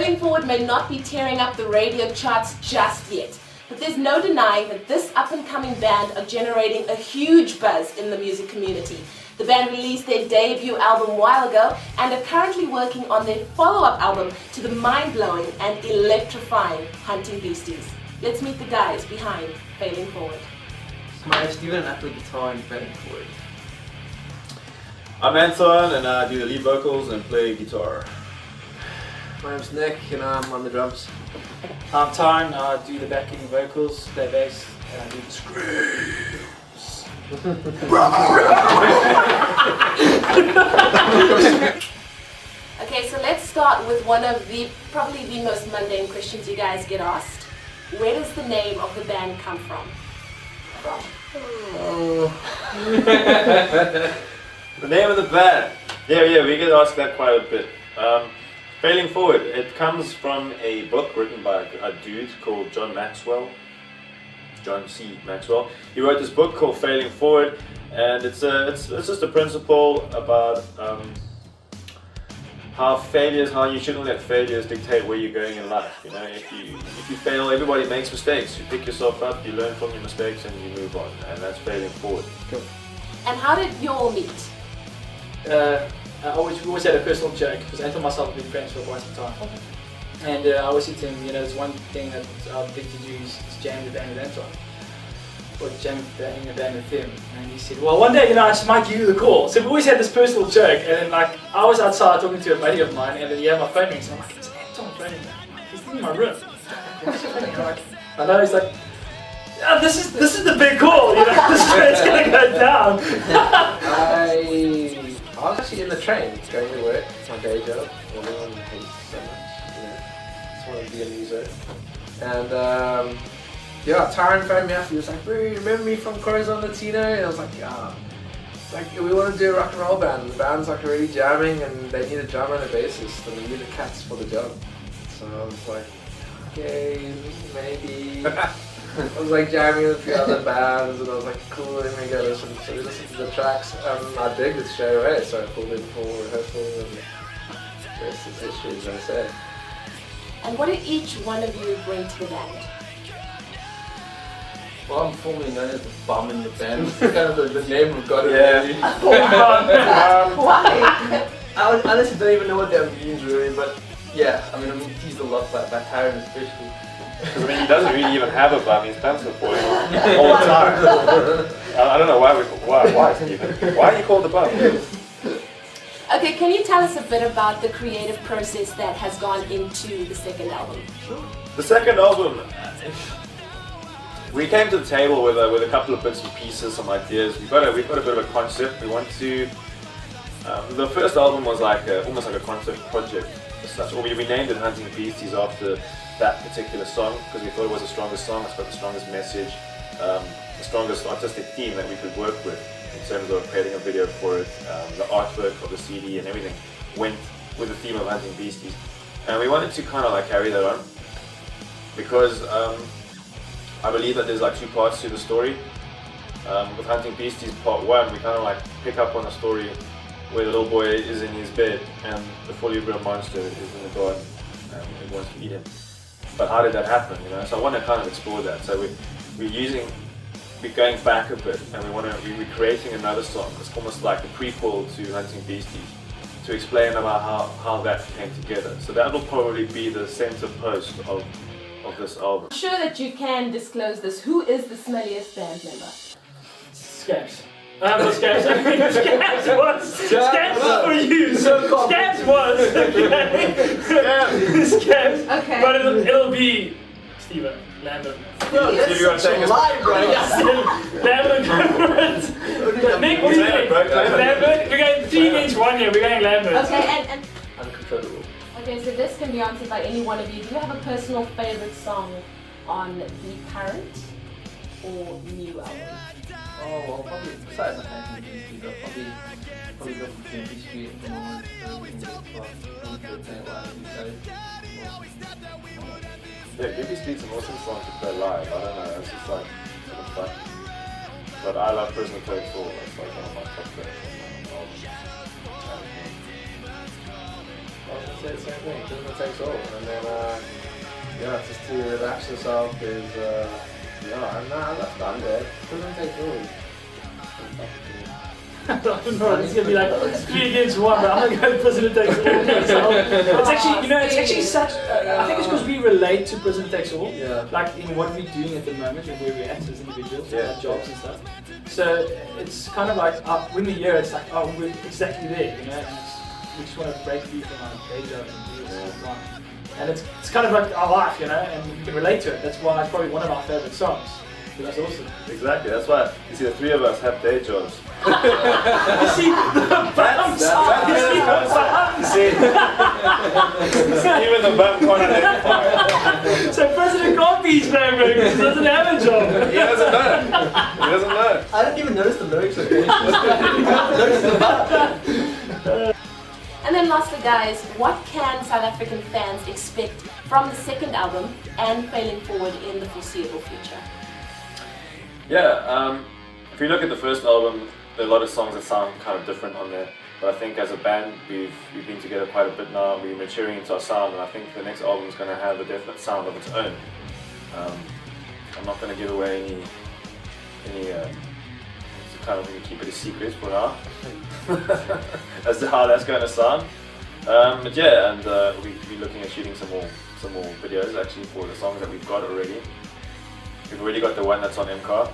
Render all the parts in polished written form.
Failing Forward may not be tearing up the radio charts just yet, but there's no denying that this up-and-coming band are generating a huge buzz in the music community. The band released their debut album a while ago and are currently working on their follow-up album to the mind-blowing and electrifying Hunting Beasties. Let's meet the guys behind Failing Forward. My name's Steven and I play guitar in Failing Forward. I'm Anton and I do the lead vocals and play guitar. My name's Nick and I'm on the drums. I'm Tarn, I do the backing vocals, play bass, and I do the screams. Okay, so let's start with one of probably the most mundane questions you guys get asked. Where does the name of the band come from? The name of the band? Yeah, we get asked that quite a bit. Failing Forward, it comes from a book written by a dude called John C. Maxwell. He wrote this book called Failing Forward, and it's just a principle about how you shouldn't let failures dictate where you're going in life. You know, if you fail, everybody makes mistakes. You pick yourself up, you learn from your mistakes, and you move on. And that's Failing Forward. Cool. And how did you all meet? We always had a personal joke because Anton and myself have been friends for quite some time. And I always said to him, you know, there's one thing that I'd like to do is jam the band with Anton. Or jam the band with him. And he said, well, one day, you know, I just might give you the call. So we always had this personal joke. And then, like, I was outside talking to a buddy of mine, and then he had my phone ring. So I'm like, it's Anton phoning me. He's in my room. I know, he's like, yeah, this is the big call, you know, this is where it's going to go down. I was actually in the train going to work, my day job. Everyone hates so much, you know. Just wanted to be a muso. And yeah, Taryn phoned me up. He was like, "Bro, you remember me from Corazon Latino?" And I was like, "Yeah." Like, we want to do a rock and roll band. The band's like already jamming, and they need a drummer and a bassist, and they need the cats for the job. So I was like, "Okay, maybe." I was like jamming with a few other bands, and I was like, cool, let me go listen. So we listened to the tracks, and I digged it straight away. So I pulled in for rehearsal, and the rest is history, as I say. And what did each one of you bring to the band? Well, I'm formerly known as the bum in the band. It's kind of the name we've got. Yeah. Why? I honestly don't even know what that means really, but yeah, I mean, I'm teased a lot by Taryn especially. Because I mean, he doesn't really even have a bum, he's dancing for him all the time. I don't know why Stephen? Why are you called the bum? Okay, can you tell us a bit about the creative process that has gone into the second album? The second album, we came to the table with a couple of bits and pieces, some ideas. We've got a bit of a concept. We want to. The first album was like almost like a concept project as such. Or we named it Hunting Beasties after that particular song because we thought it was the strongest song. It's got the strongest message, the strongest artistic theme that we could work with in terms of creating a video for it. The artwork of the CD and everything went with the theme of Hunting Beasties, and we wanted to kind of like carry that on because. I believe that there's like two parts to the story. With Hunting Beasties part 1, we kind of like pick up on a story where the little boy is in his bed and the fully grown monster is in the garden and it wants to eat him. But how did that happen, you know? So I want to kind of explore that. So we're going back a bit and we're creating another song. It's almost like a prequel to Hunting Beasties to explain about how that came together. So that will probably be the center post of this album. I'm sure that you can disclose this. Who is the smelliest band member? Scabs. Not Scabs. Scabs was. Scabs was for you. Scabs was. Okay. Scabs. Okay. But it'll be Steven Lambert. You're going to take us live, bro. Lambert. Nick, what do you think? Lambert. We're going 3 against 1 here. We're going Lambert. Okay, and Uncontrollable. okay, so this can be answered by any one of you. Do you have a personal favorite song on the current or new album? Oh, well, probably besides the Hunting Beasties, I'll probably go for Country Street at the moment. Yeah, Gimpy Street's an awesome song to play live. I don't know, it's just like sort of fun. But I love Prisoner Take 4. That's like one of my top favorites on the album. I was gonna say the same thing. Cinema takes all, and then yeah, just to relax yourself is yeah. And I left that there. Cinema takes all. I don't know, it's gonna be like 3 against 1, but I'm gonna go Prisoner Takes All myself. It's actually, you know, it's actually such, I think it's because we relate to Prisoner Takes All, Yeah. like in what we're doing at the moment and where we're at as individuals, Yeah. our jobs and stuff. So it's kind of like, when we hear it, it's like, oh, we're exactly there, you know, and we just want to break free from our day job and do this all the time. And it's kind of like our life, you know, and we can relate to it. That's why it's probably one of our favorite songs. That's awesome. Exactly. That's why you see the three of us have day jobs. You see, the bumps! You see, even the bum can't identify. So President can't be his favorite because he doesn't have a job. He doesn't know. He doesn't know. I didn't even notice the lyrics of it. And then lastly guys, what can South African fans expect from the second album and Failing Forward in the foreseeable future? Yeah, if we look at the first album, there are a lot of songs that sound kind of different on there. But I think as a band, we've been together quite a bit now. We're maturing into our sound, and I think the next album is going to have a definite sound of its own. I'm not going to give away any kind of going to keep it a secret for now as to how that's going to sound. But yeah, and we're looking at shooting some more videos actually for the songs that we've got already. We've already got the one that's on MCAR,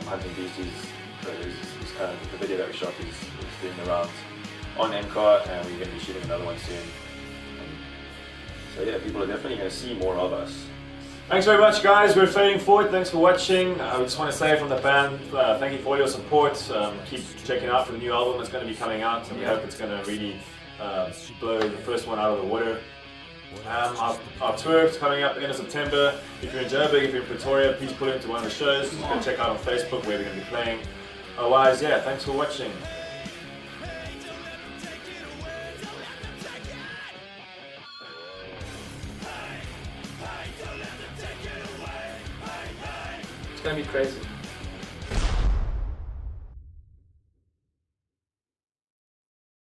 Hunting Beasties. Is kind of the video that we shot is doing the rounds on MCAR, and we're going to be shooting another one soon. So yeah, people are definitely going to see more of us. Thanks very much, guys. We're Failing Forward. Thanks for watching. I just want to say from the band, thank you for all your support. Keep checking out for the new album that's going to be coming out, and we hope it's going to really blow the first one out of the water. Our tour is coming up end of September. If you're in Joburg, if you're in Pretoria, please pull into one of the shows. Go check out on Facebook where we're going to be playing. Otherwise, yeah, thanks for watching. It's gonna be crazy.